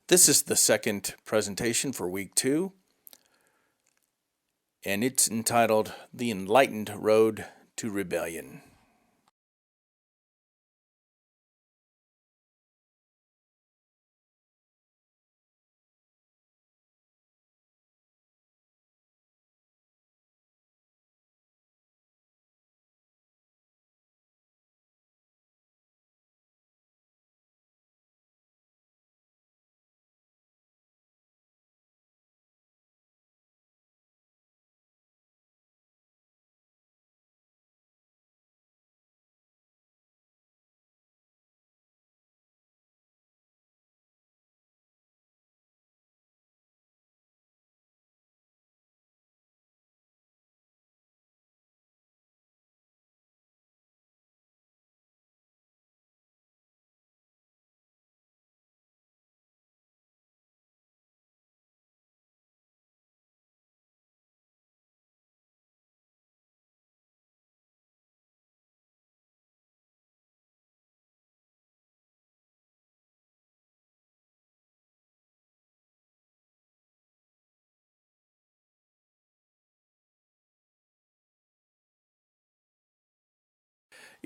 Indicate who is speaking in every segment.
Speaker 1: This is the second presentation for week 2, and it's entitled The Enlightened Road to Rebellion.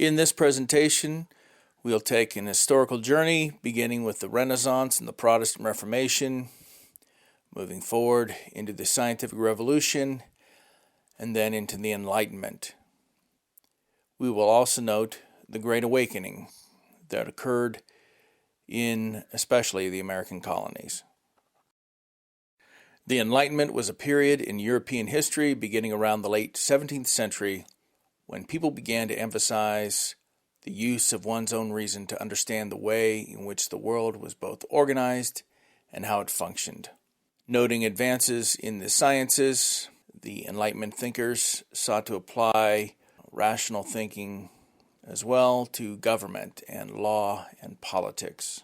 Speaker 1: In this presentation, we'll take an historical journey beginning with the Renaissance and the Protestant Reformation, moving forward into the Scientific Revolution, and then into the Enlightenment. We will also note the Great Awakening that occurred in especially the American colonies. The Enlightenment was a period in European history beginning around the late 17th century when people began to emphasize the use of one's own reason to understand the way in which the world was both organized and how it functioned. Noting advances in the sciences, the Enlightenment thinkers sought to apply rational thinking as well to government and law and politics.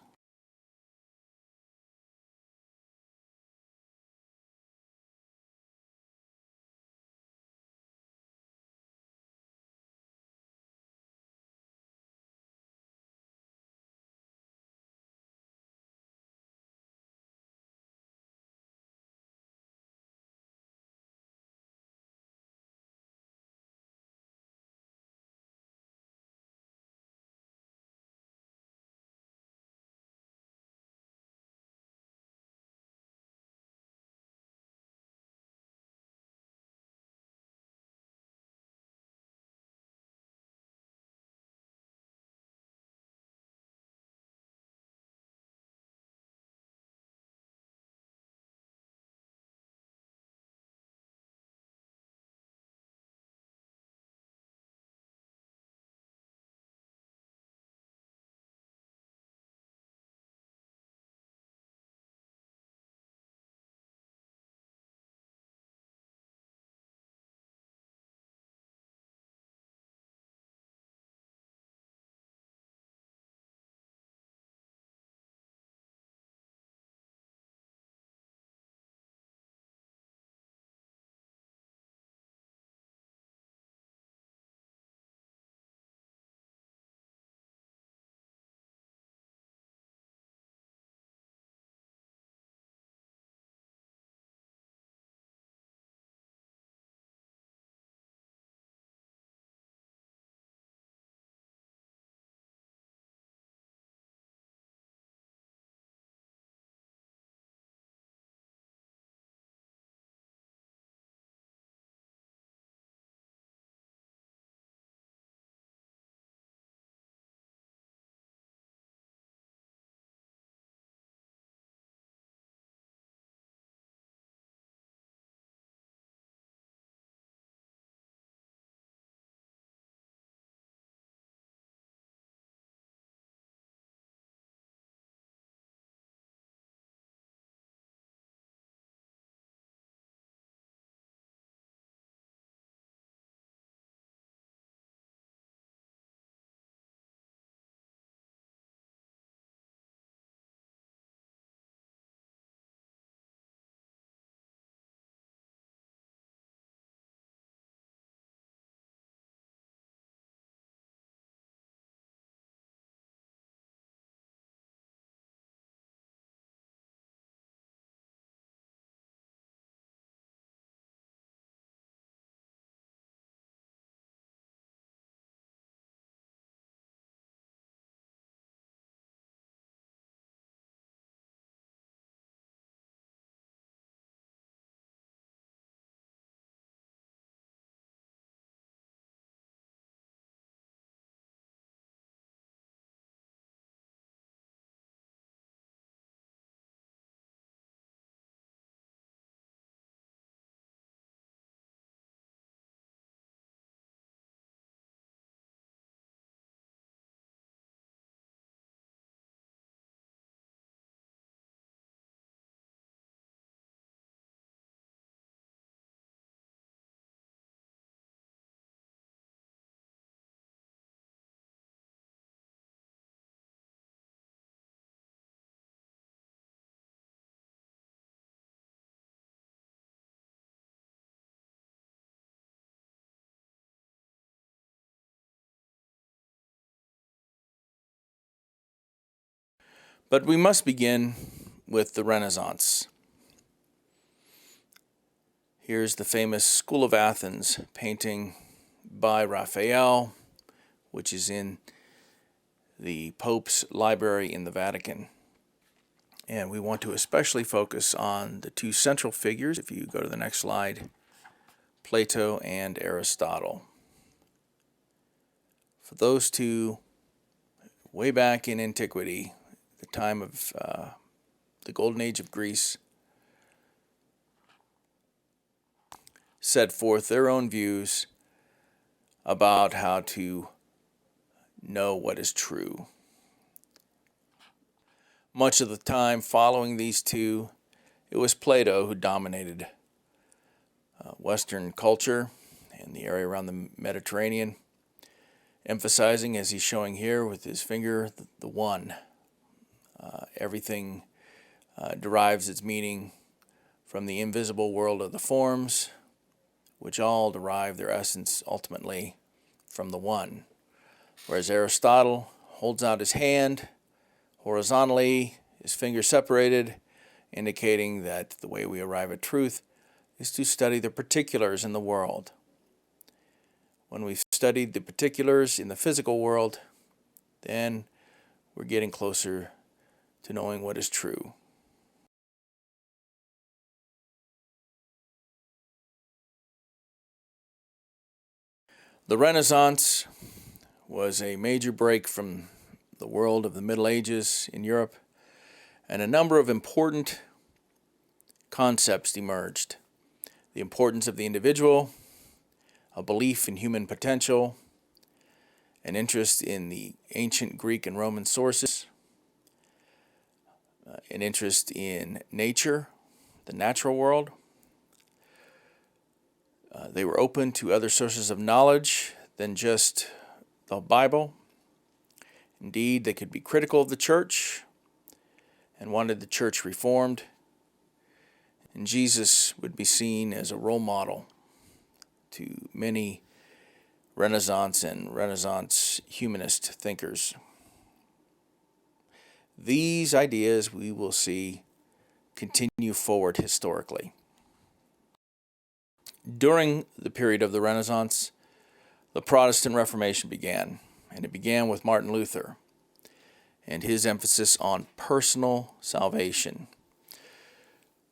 Speaker 1: But we must begin with the Renaissance. Here's the famous School of Athens painting by Raphael, which is in the Pope's library in the Vatican. And we want to especially focus on the two central figures, if you go to the next slide, Plato and Aristotle. For those two, way back in antiquity, the time of the Golden Age of Greece, set forth their own views about how to know what is true. Much of the time following these two, it was Plato who dominated Western culture and the area around the Mediterranean, emphasizing, as he's showing here with his finger, the one. Everything derives its meaning from the invisible world of the forms, which all derive their essence ultimately from the one. Whereas Aristotle holds out his hand horizontally, his fingers separated, indicating that the way we arrive at truth is to study the particulars in the world. When we've studied the particulars in the physical world, then we're getting closer to knowing what is true. The Renaissance was a major break from the world of the Middle Ages in Europe, and a number of important concepts emerged. The importance of the individual, a belief in human potential, an interest in the ancient Greek and Roman sources, an interest in nature, the natural world. They were open to other sources of knowledge than just the Bible. Indeed, they could be critical of the church and wanted the church reformed. And Jesus would be seen as a role model to many Renaissance and Renaissance humanist thinkers. These ideas we will see continue forward historically. During the period of the Renaissance, the Protestant Reformation began, and it began with Martin Luther and his emphasis on personal salvation.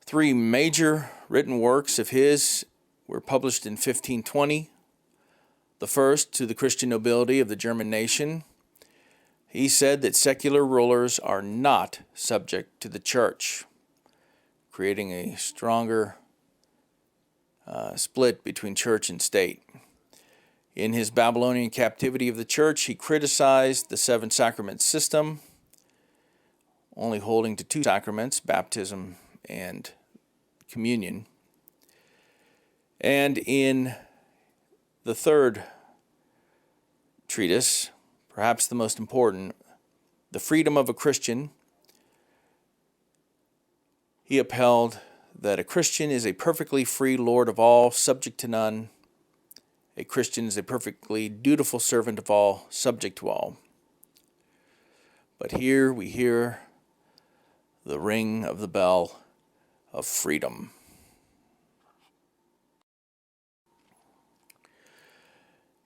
Speaker 1: 3 major written works of his were published in 1520. The first, to the Christian nobility of the German nation. He said that secular rulers are not subject to the church, creating a stronger split between church and state. In his Babylonian captivity of the church, he criticized the 7 sacrament system, only holding to 2 sacraments, baptism and communion. And in the third treatise, perhaps the most important, The Freedom of a Christian, he upheld that a Christian is a perfectly free lord of all, subject to none. A Christian is a perfectly dutiful servant of all, subject to all. But here we hear the ring of the bell of freedom.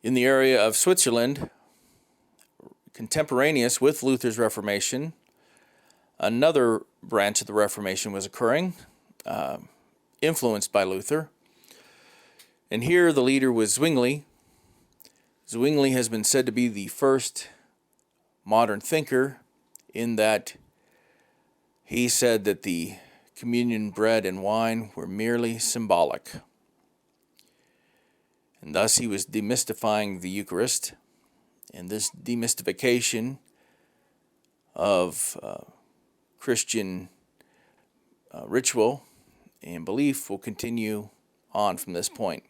Speaker 1: In the area of Switzerland, contemporaneous with Luther's Reformation, another branch of the Reformation was occurring, influenced by Luther. And here the leader was Zwingli. Zwingli has been said to be the first modern thinker in that he said that the communion bread and wine were merely symbolic. And thus he was demystifying the Eucharist. And this demystification of Christian ritual and belief will continue on from this point.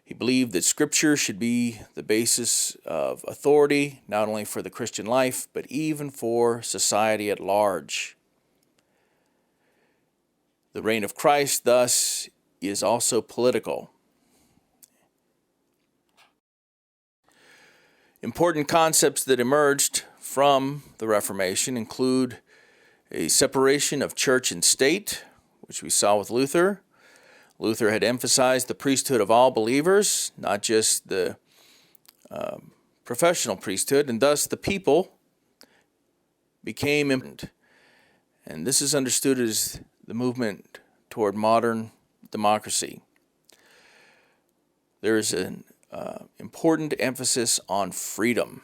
Speaker 1: He believed that Scripture should be the basis of authority, not only for the Christian life, but even for society at large. The reign of Christ, thus, is also political. Important concepts that emerged from the Reformation include a separation of church and state, which we saw with Luther. Luther had emphasized the priesthood of all believers, not just the professional priesthood, and thus the people became important. And this is understood as the movement toward modern democracy. There is an important emphasis on freedom.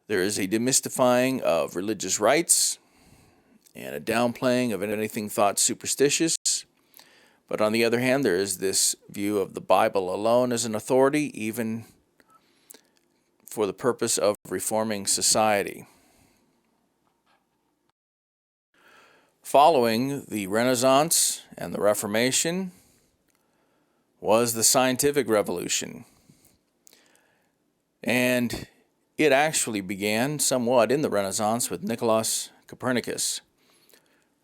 Speaker 1: There is a demystifying of religious rites and a downplaying of anything thought superstitious. But on the other hand, there is this view of the Bible alone as an authority, even for the purpose of reforming society. Following the Renaissance and the Reformation was the scientific revolution. And it actually began somewhat in the Renaissance with Nicholas Copernicus,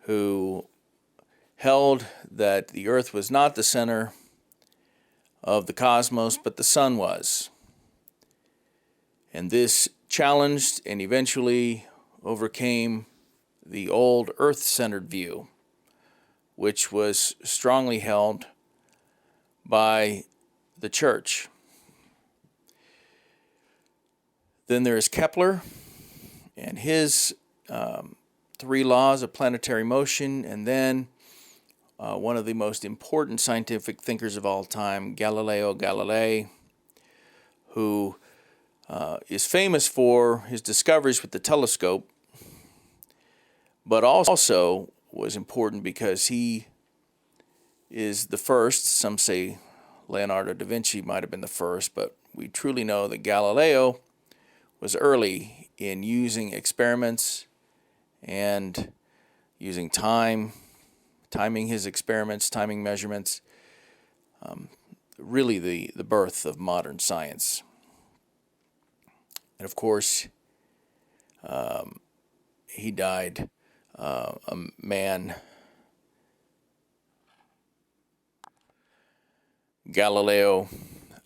Speaker 1: who held that the earth was not the center of the cosmos, but the sun was. And this challenged and eventually overcame the old earth-centered view, which was strongly held by the church. Then there is Kepler and his 3 laws of planetary motion, and then one of the most important scientific thinkers of all time, Galileo Galilei, who is famous for his discoveries with the telescope, but also was important because he is the first. Some say Leonardo da Vinci might have been the first, but we truly know that Galileo was early in using experiments and using timing his experiments, timing measurements, really the birth of modern science. And of course, he died a man, Galileo,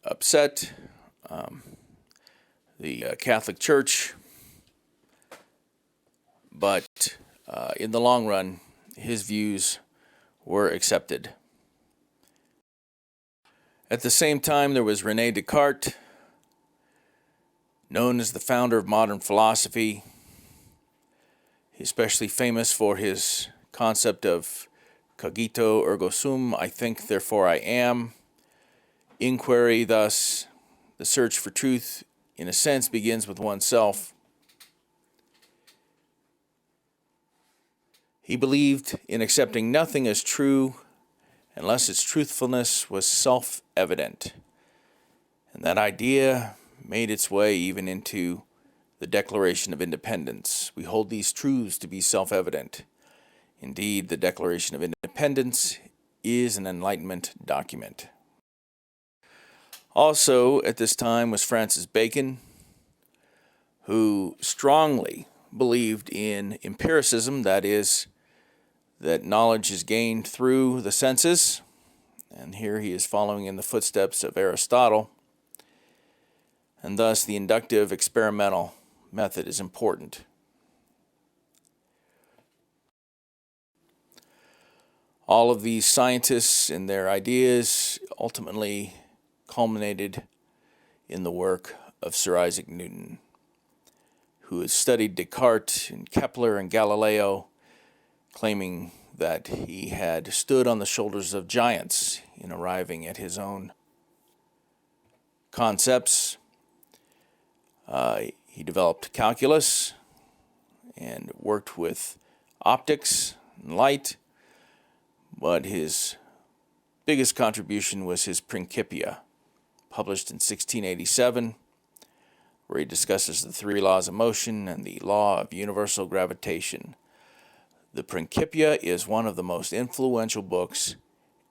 Speaker 1: upset the Catholic Church, but in the long run, his views were accepted. At the same time, there was René Descartes, known as the founder of modern philosophy. He's especially famous for his concept of cogito ergo sum, I think, therefore I am. Inquiry, thus, the search for truth, in a sense, begins with oneself. He believed in accepting nothing as true unless its truthfulness was self-evident. And that idea made its way even into the Declaration of Independence. We hold these truths to be self-evident. Indeed, the Declaration of Independence is an Enlightenment document. Also, at this time was Francis Bacon, who strongly believed in empiricism, that is, that knowledge is gained through the senses, and here he is following in the footsteps of Aristotle, and thus the inductive experimental method is important. All of these scientists and their ideas ultimately culminated in the work of Sir Isaac Newton, who has studied Descartes and Kepler and Galileo, claiming that he had stood on the shoulders of giants in arriving at his own concepts. He developed calculus and worked with optics and light, but his biggest contribution was his Principia, published in 1687, where he discusses the 3 laws of motion and the law of universal gravitation. The Principia is one of the most influential books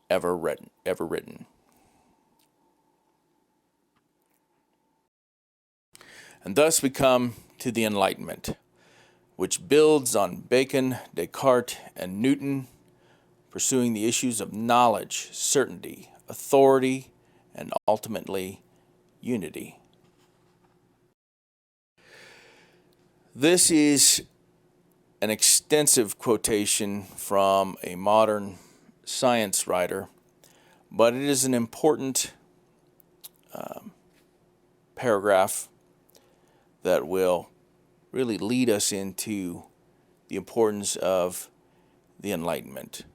Speaker 1: ever written. And thus we come to the Enlightenment, which builds on Bacon, Descartes, and Newton, pursuing the issues of knowledge, certainty, authority, and ultimately unity. This is an extensive quotation from a modern science writer, but it is an important paragraph that will really lead us into the importance of the Enlightenment.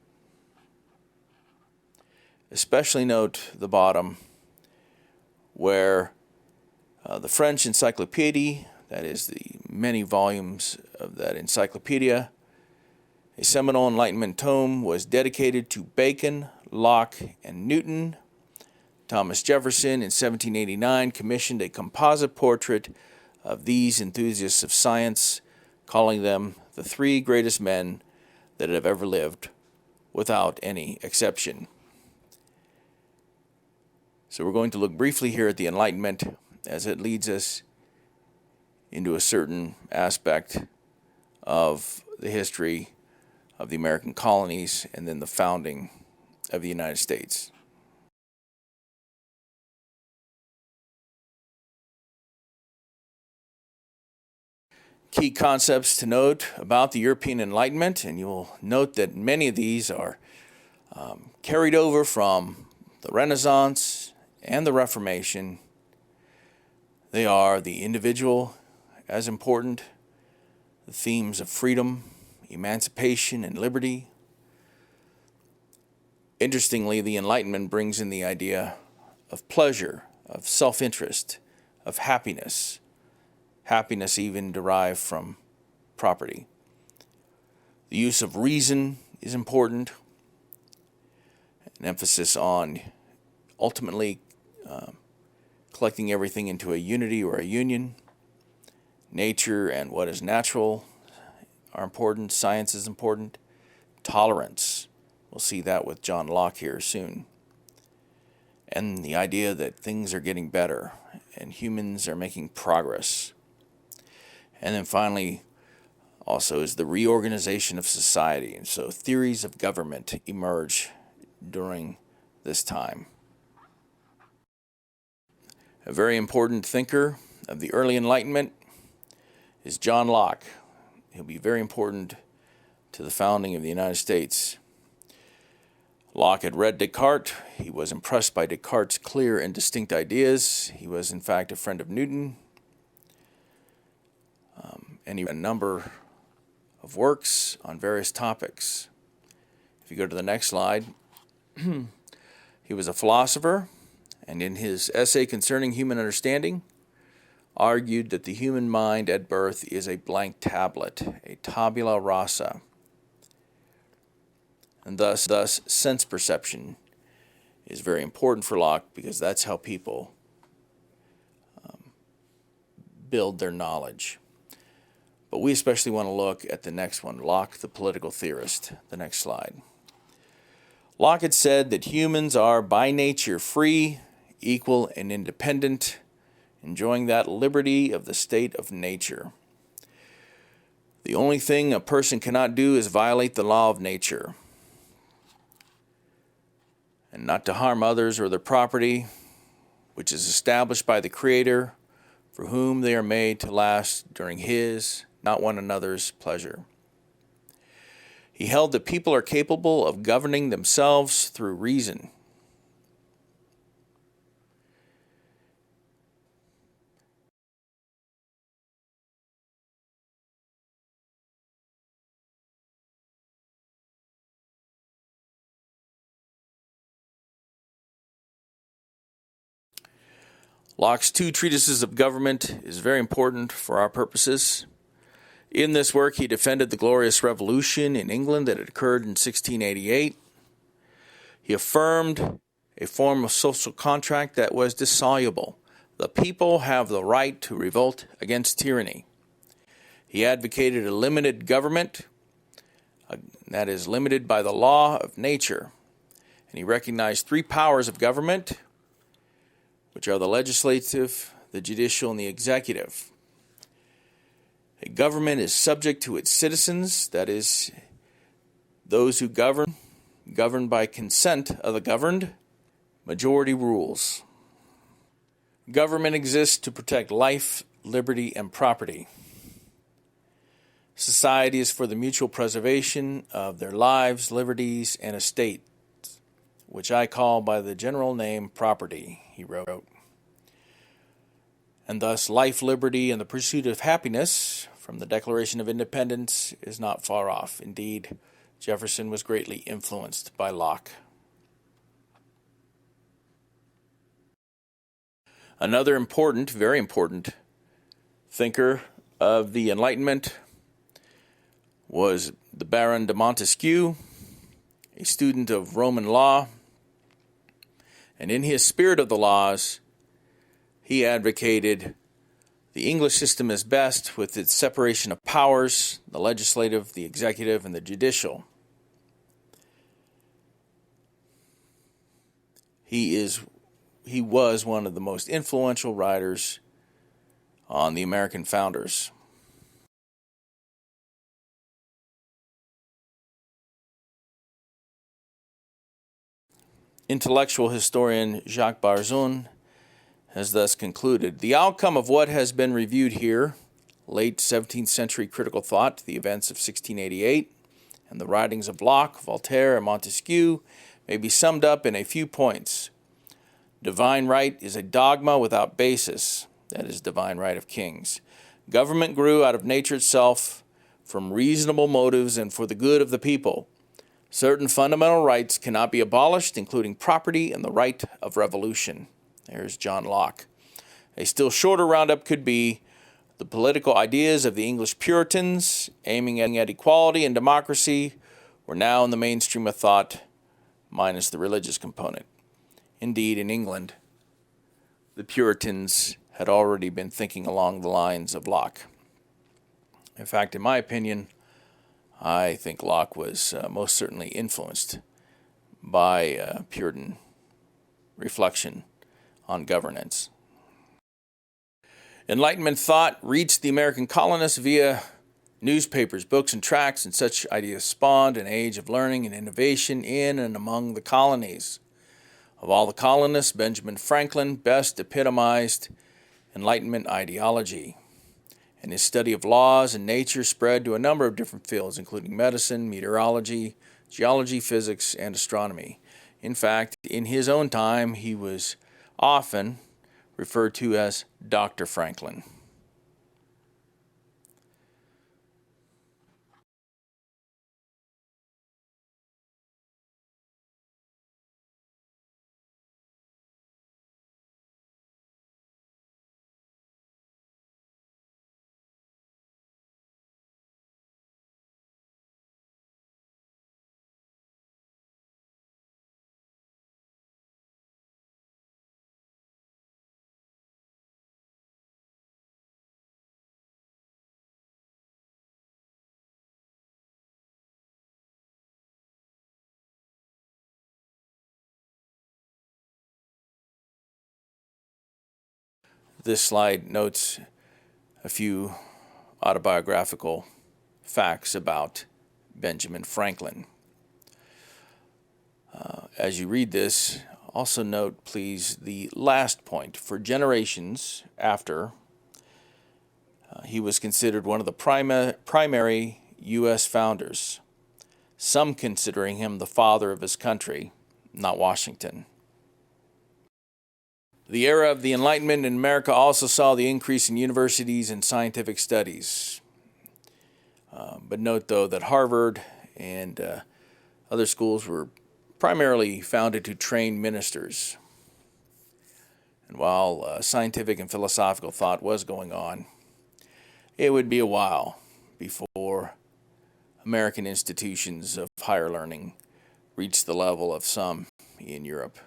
Speaker 1: Especially note the bottom, where the French encyclopedia, that is the many volumes of that encyclopedia, a seminal Enlightenment tome, was dedicated to Bacon, Locke, and Newton. Thomas Jefferson in 1789 commissioned a composite portrait of these enthusiasts of science, calling them the three greatest men that have ever lived, without any exception. So we're going to look briefly here at the Enlightenment as it leads us into a certain aspect of the history of the American colonies and then the founding of the United States. Key concepts to note about the European Enlightenment, and you will note that many of these are carried over from the Renaissance and the Reformation. They are the individual as important, the themes of freedom, emancipation, and liberty. Interestingly, the Enlightenment brings in the idea of pleasure, of self-interest, of happiness even derived from property. The use of reason is important, an emphasis on ultimately collecting everything into a unity or a union. Nature and what is natural are important. Science is important. Tolerance. We'll see that with John Locke here soon. And the idea that things are getting better and humans are making progress. And then finally, also, is the reorganization of society. And so theories of government emerge during this time. A very important thinker of the early Enlightenment is John Locke. He'll be very important to the founding of the United States. Locke had read Descartes. He was impressed by Descartes' clear and distinct ideas. He was, in fact, a friend of Newton. And he wrote a number of works on various topics. If you go to the next slide, he was a philosopher, and in his essay concerning human understanding, argued that the human mind at birth is a blank tablet, a tabula rasa, and thus sense perception is very important for Locke, because that's how people build their knowledge. But we especially want to look at the next one, Locke, the political theorist. The next slide. Locke had said that humans are by nature free, equal, and independent, enjoying that liberty of the state of nature. The only thing a person cannot do is violate the law of nature, and not to harm others or their property, which is established by the Creator, for whom they are made to last during His, not one another's, pleasure. He held that people are capable of governing themselves through reason. Locke's two treatises of government is very important for our purposes. In this work, he defended the Glorious Revolution in England that had occurred in 1688. He affirmed a form of social contract that was dissoluble. The people have the right to revolt against tyranny. He advocated a limited government, that is, limited by the law of nature. And he recognized three powers of government, which are the legislative, the judicial, and the executive. A government is subject to its citizens, that is, those who governed by consent of the governed. Majority rules. Government exists to protect life, liberty, and property. societies for the mutual preservation of their lives, liberties, and estate, which I call by the general name property, he wrote. And thus life, liberty, and the pursuit of happiness from the Declaration of Independence is not far off. Indeed, Jefferson was greatly influenced by Locke. Another important, very important, thinker of the Enlightenment was the Baron de Montesquieu, a student of Roman law, and in his Spirit of the Laws, he advocated the English system is best with its separation of powers, the legislative, the executive, and the judicial. He was one of the most influential writers on the American founders. Intellectual historian Jacques Barzun has thus concluded, the outcome of what has been reviewed here, late 17th century critical thought, the events of 1688, and the writings of Locke, Voltaire, and Montesquieu, may be summed up in a few points. Divine right is a dogma without basis, that is, divine right of kings. Government grew out of nature itself, from reasonable motives and for the good of the people. Certain fundamental rights cannot be abolished, including property and the right of revolution. There's John Locke. A still shorter roundup could be the political ideas of the English Puritans, aiming at equality and democracy, were now in the mainstream of thought, minus the religious component. Indeed, in England, the Puritans had already been thinking along the lines of Locke. In fact, in my opinion, I think Locke was most certainly influenced by Puritan reflection on governance. Enlightenment thought reached the American colonists via newspapers, books, and tracts, and such ideas spawned an age of learning and innovation in and among the colonies. Of all the colonists, Benjamin Franklin best epitomized Enlightenment ideology, and his study of laws and nature spread to a number of different fields, including medicine, meteorology, geology, physics, and astronomy. In fact, in his own time, he was often referred to as Dr. Franklin. This slide notes a few autobiographical facts about Benjamin Franklin. As you read this, also note, please, the last point. For generations after, he was considered one of the primary U.S. founders, some considering him the father of his country, not Washington. The era of the Enlightenment in America also saw the increase in universities and scientific studies. But note, though, that Harvard and other schools were primarily founded to train ministers. And while scientific and philosophical thought was going on, it would be a while before American institutions of higher learning reached the level of some in Europe.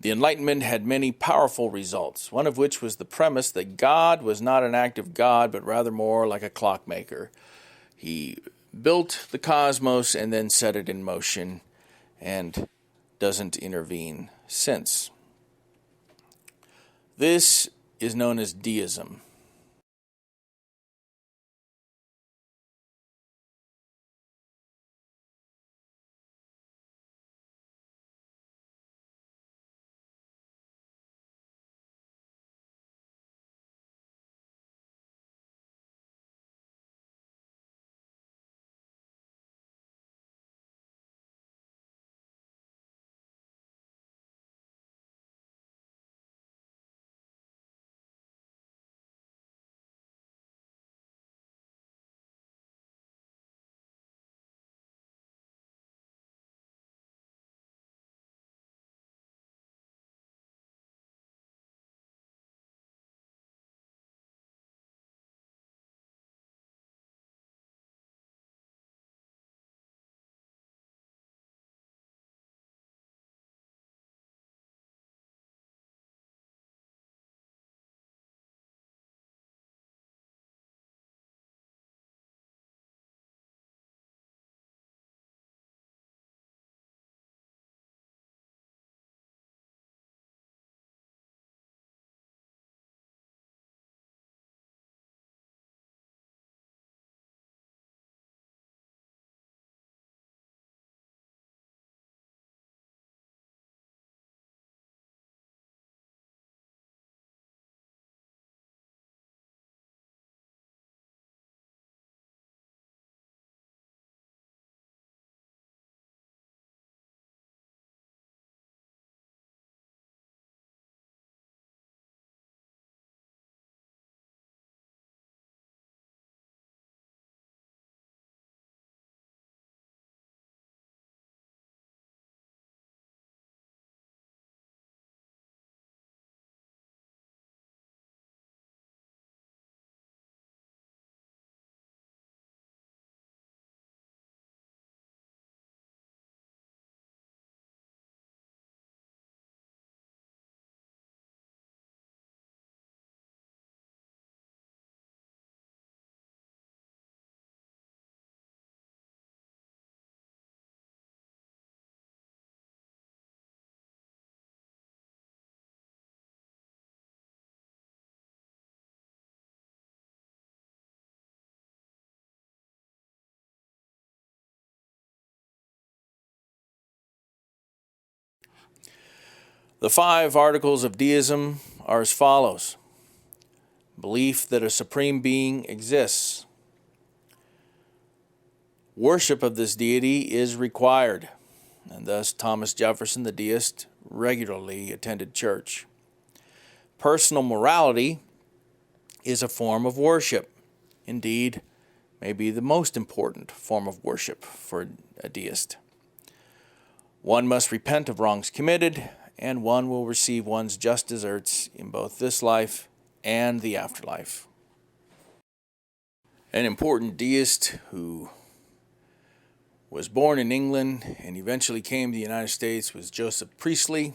Speaker 1: The Enlightenment had many powerful results, one of which was the premise that God was not an active God, but rather more like a clockmaker. He built the cosmos and then set it in motion and doesn't intervene since. This is known as deism. The 5 articles of deism are as follows. Belief that a supreme being exists. Worship of this deity is required, and thus Thomas Jefferson, the deist, regularly attended church. Personal morality is a form of worship. Indeed, may be the most important form of worship for a deist. One must repent of wrongs committed, and one will receive one's just deserts in both this life and the afterlife. An important deist who was born in England and eventually came to the United States was Joseph Priestley.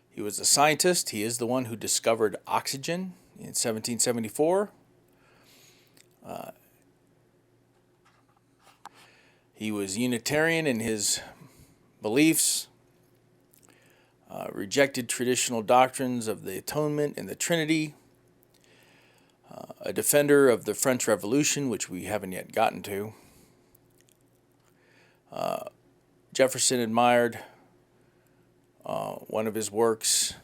Speaker 1: He was a scientist. He is the one who discovered oxygen in 1774. He was Unitarian in his beliefs, rejected traditional doctrines of the atonement and the Trinity, a defender of the French Revolution, which we haven't yet gotten to. Jefferson admired one of his works.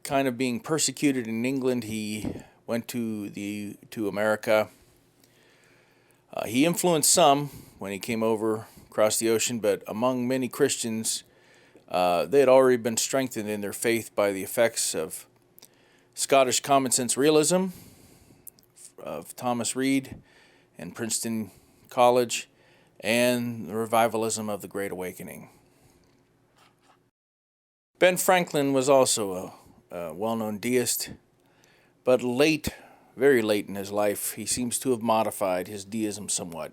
Speaker 1: Kind of being persecuted in England, he went to America. He influenced some when he came over across the ocean, but among many Christians, they had already been strengthened in their faith by the effects of Scottish common sense realism of Thomas Reid and Princeton College, and the revivalism of the Great Awakening. Ben Franklin was also a well-known deist, but very late in his life, he seems to have modified his deism somewhat.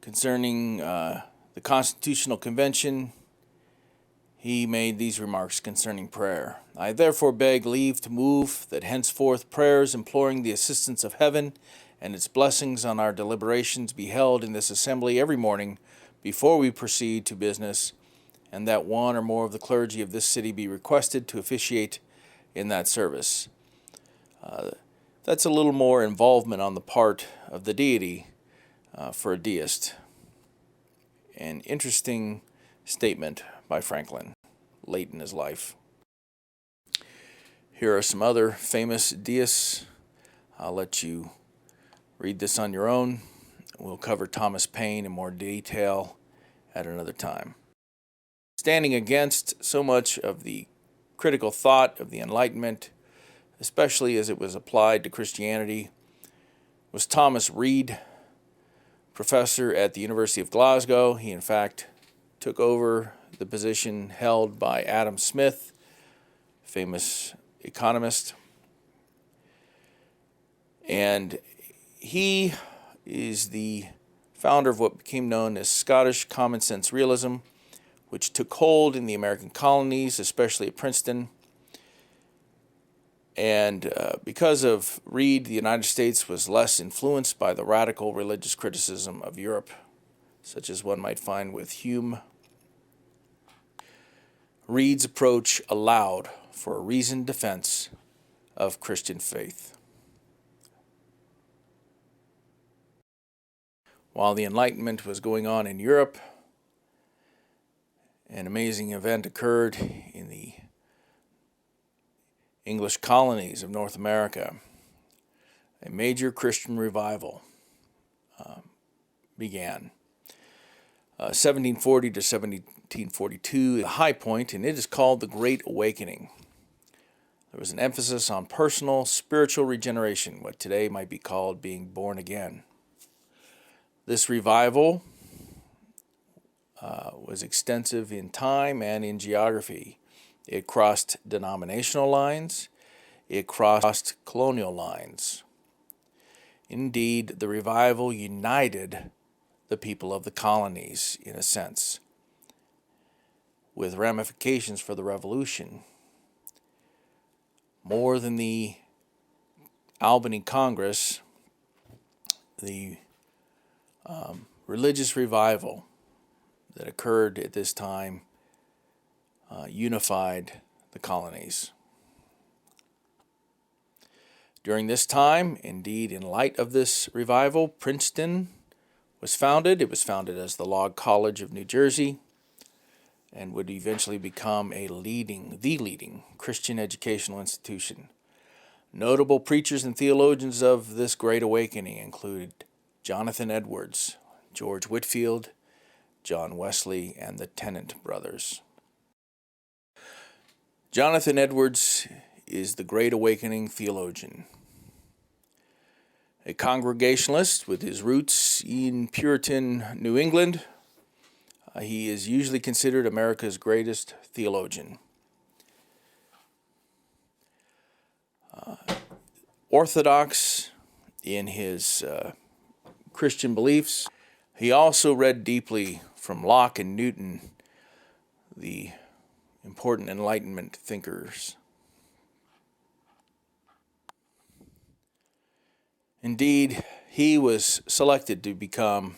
Speaker 1: Concerning the Constitutional Convention, he made these remarks concerning prayer. I therefore beg leave to move that henceforth prayers imploring the assistance of heaven and its blessings on our deliberations be held in this assembly every morning before we proceed to business, and that one or more of the clergy of this city be requested to officiate in that service. That's a little more involvement on the part of the deity for a deist. An interesting statement by Franklin late in his life. Here are some other famous deists. I'll let you read this on your own. We'll cover Thomas Paine in more detail at another time. Standing against so much of the critical thought of the Enlightenment, especially as it was applied to Christianity, was Thomas Reid, professor at the University of Glasgow. He, in fact, took over the position held by Adam Smith, famous economist. And he is the founder of what became known as Scottish common sense realism, which took hold in the American colonies, especially at Princeton. And because of Reid, the United States was less influenced by the radical religious criticism of Europe, such as one might find with Hume. Reid's approach allowed for a reasoned defense of Christian faith. While the Enlightenment was going on in Europe, an amazing event occurred in the English colonies of North America. A major Christian revival began. 1740 to 1742, the high point, and it is called the Great Awakening. There was an emphasis on personal, spiritual regeneration, what today might be called being born again. This revival was extensive in time and in geography. It crossed denominational lines. It crossed colonial lines. Indeed, the revival united the people of the colonies, in a sense, with ramifications for the revolution. More than the Albany Congress, the religious revival that occurred at this time unified the colonies. During this time, indeed, in light of this revival, Princeton was founded. It was founded as the Law College of New Jersey and would eventually become the leading Christian educational institution. Notable preachers and theologians of this Great Awakening included Jonathan Edwards, George Whitefield, John Wesley, and the Tennant brothers. Jonathan Edwards is the Great Awakening theologian. A Congregationalist with his roots in Puritan New England, he is usually considered America's greatest theologian. Orthodox in his Christian beliefs, he also read deeply from Locke and Newton, the important Enlightenment thinkers. Indeed, he was selected to become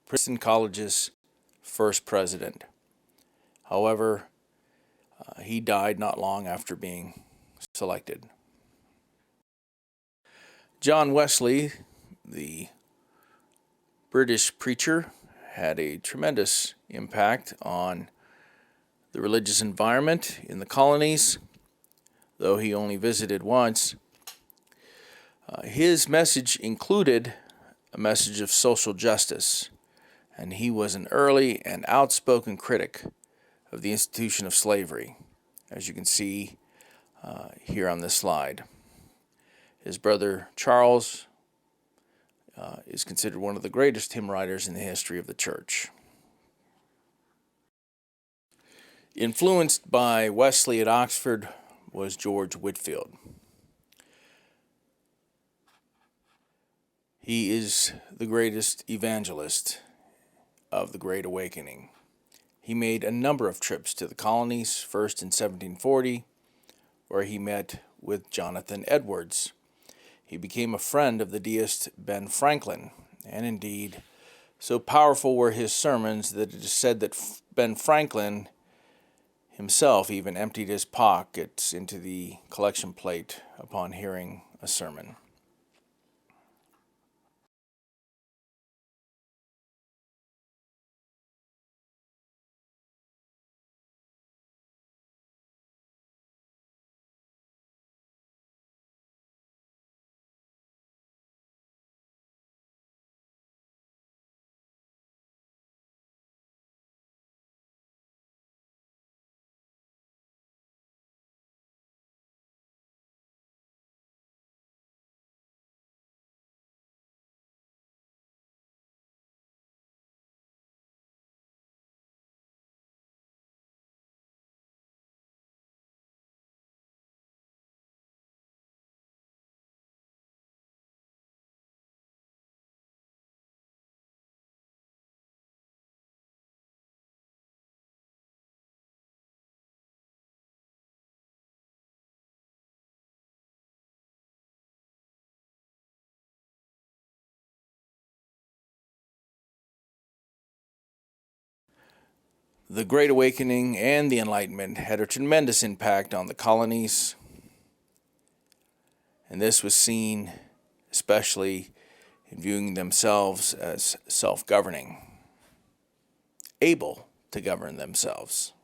Speaker 1: Princeton College's first president. However, he died not long after being selected. John Wesley, the British preacher, had a tremendous impact on the religious environment in the colonies, though he only visited once. His message included a message of social justice, and he was an early and outspoken critic of the institution of slavery, as you can see here on this slide. His brother Charles is considered one of the greatest hymn writers in the history of the church. Influenced by Wesley at Oxford was George Whitefield. He is the greatest evangelist of the Great Awakening. He made a number of trips to the colonies, first in 1740, where he met with Jonathan Edwards. He became a friend of the deist Ben Franklin, and indeed, so powerful were his sermons that it is said that Ben Franklin himself even emptied his pockets into the collection plate upon hearing a sermon. The Great Awakening and the Enlightenment had a tremendous impact on the colonies, and this was seen especially in viewing themselves as self-governing, able to govern themselves.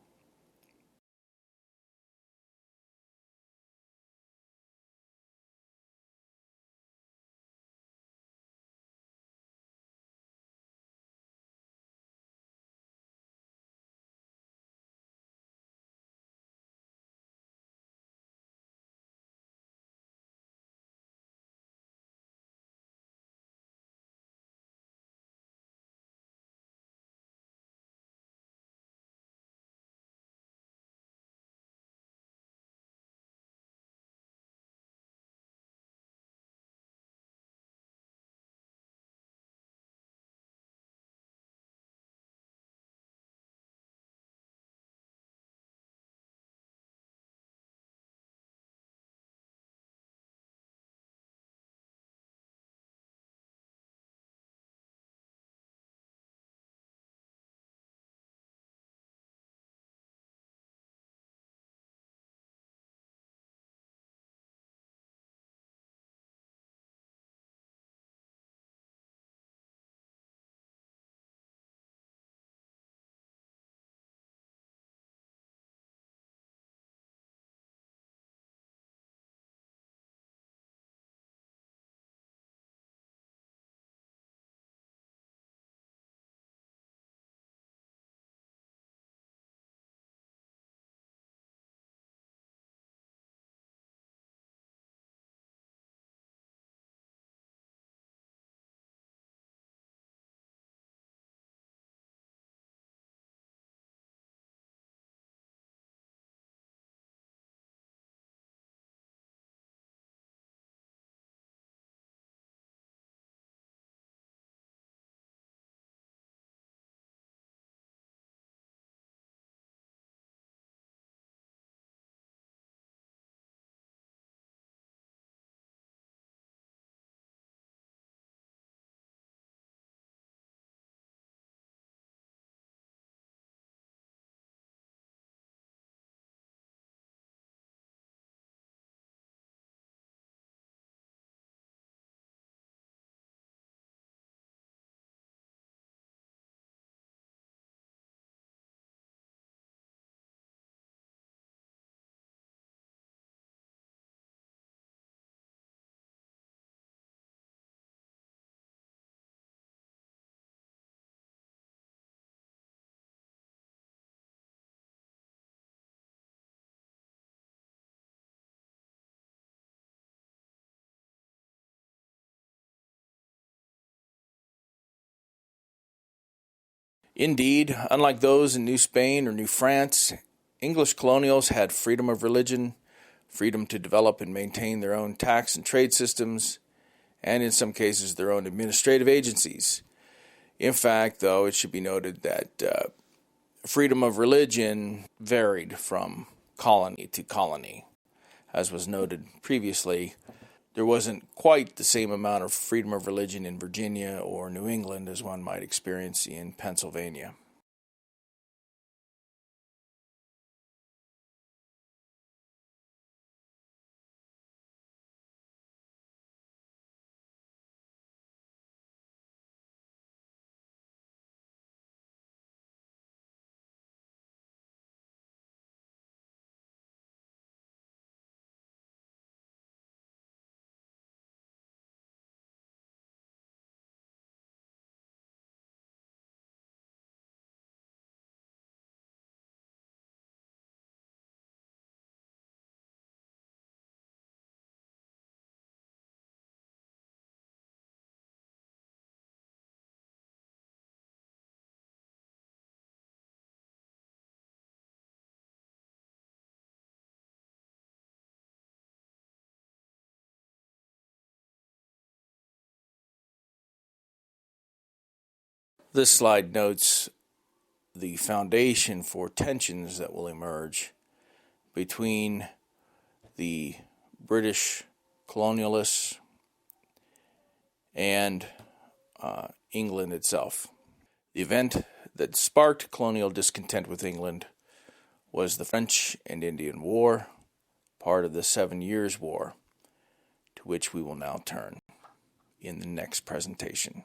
Speaker 1: Indeed, unlike those in New Spain or New France, English colonials had freedom of religion, freedom to develop and maintain their own tax and trade systems, and in some cases their own administrative agencies. In fact, though, it should be noted that freedom of religion varied from colony to colony. As was noted previously, there wasn't quite the same amount of freedom of religion in Virginia or New England as one might experience in Pennsylvania. This slide notes the foundation for tensions that will emerge between the British colonialists and England itself. The event that sparked colonial discontent with England was the French and Indian War, part of the 7 Years' War, to which we will now turn in the next presentation.